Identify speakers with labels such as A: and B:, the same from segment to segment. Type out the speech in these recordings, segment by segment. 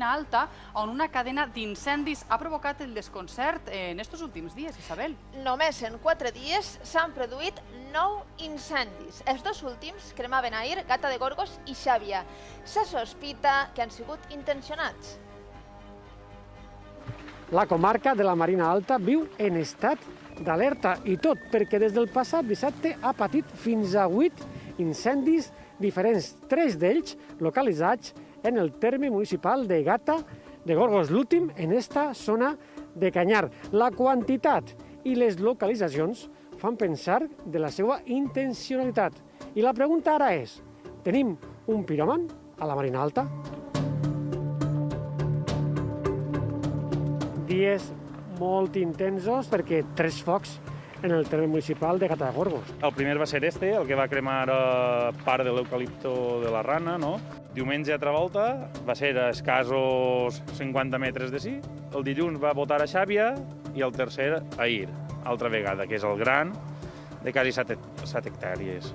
A: Marina Alta, on una cadena d'incendis ha provocat el desconcert en estos últims dies, Isabel.
B: Només en 4 dies s'han produït 9 incendis. Els dos últims cremaven ahir Gata de Gorgos i Xàbia. Se sospita que han sigut intencionats.
C: La comarca de la Marina Alta viu en estat d'alerta i tot perquè des del passat dissabte ha patit fins a 8 incendis diferents, 3 d'ells localitzats en el terme municipal de Gata de Gorgos, l'últim en esta zona de Canyar. La quantitat i les localitzacions fan pensar de la seva intencionalitat. I la pregunta ara és, tenim un piròman a la Marina Alta? Dies molt intensos perquè 3 focs en el terme municipal de Gata de Gorgos.
D: El primer va ser el que va cremar part de l'eucalipto de la Rana, no? Diumenge, altra volta, va ser a escassos 50 metres de sí. El dilluns va votar a Xàbia i el tercer ahir, altra vegada, que és el gran, de quasi 7 hectàrees.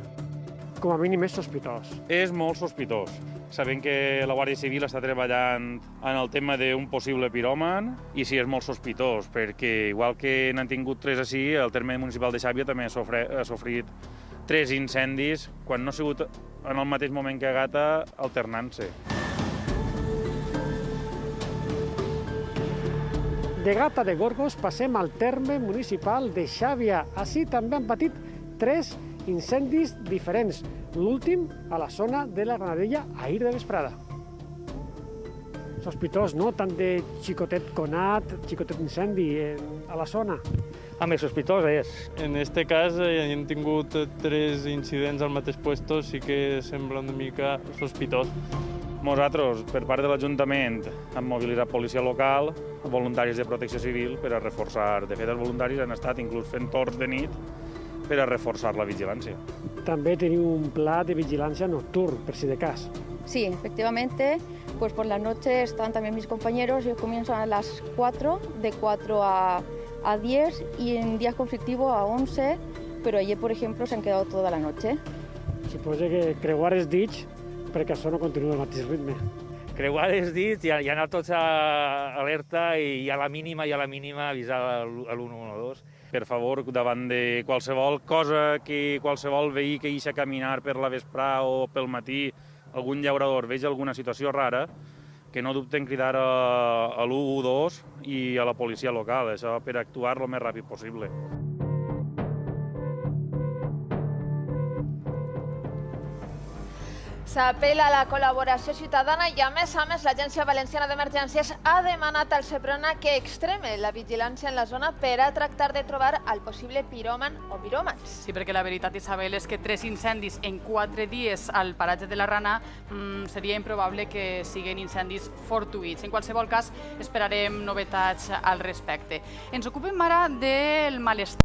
C: Com a mínim és sospitós.
D: És molt sospitós. Sabem que la Guàrdia Civil està treballant en el tema d'un possible piròman i sí, és molt sospitós, perquè igual que n'han tingut 3 així, el terme municipal de Xàbia també ha sofrit 3 incendis, quan no ha sigut en el mateix moment que a Gata, alternant-se.
C: De Gata de Gorgos passem al terme municipal de Xàbia. Així també han patit 3 incendis diferents, l'últim a la zona de la Granadella ahir de vesprada. Sospitós, no? Tant de xicotet conat, xicotet incendi a la zona.
E: Més sospitós és.
F: En este cas hem tingut 3 incidents al mateix puesto, sí que sembla una mica sospitós.
D: Nosaltres, per part de l'Ajuntament, hem mobilitzat policia local, voluntaris de protecció civil per a reforçar. De fet, els voluntaris han estat inclús fent torns de nit per a reforçar la vigilància.
C: També teniu un pla de vigilància nocturn, per si de cas.
G: Sí, efectivamente, pues por la noche están también mis compañeros, ellos comienzan a las 4, de 4 a 10 y en días conflictivos a 11, pero ayer, por ejemplo, se han quedado toda la noche.
C: Suposo que creuar els dits perquè això no continua al mateix ritme.
E: Creuar els dits i anar tots a alerta i a la mínima avisar a l'112.
D: Per favor, davant de qualsevol cosa que qualsevol veí que ix a caminar per la vesprà o pel matí, algun llaurador vegi alguna situació rara, que no dubten cridar a l'112 i a la policia local, això per actuar el més ràpid possible.
B: S'apel·la a la col·laboració ciutadana i, a més, l'Agència Valenciana d'Emergències ha demanat al Seprona que extreme la vigilància en la zona per a tractar de trobar el possible piròman o piròmans.
A: Sí, perquè la veritat, Isabel, és que 3 incendis en 4 dies al paratge de la Rana seria improbable que siguin incendis fortuïts. En qualsevol cas, esperarem novetats al respecte. Ens ocupem ara del malestar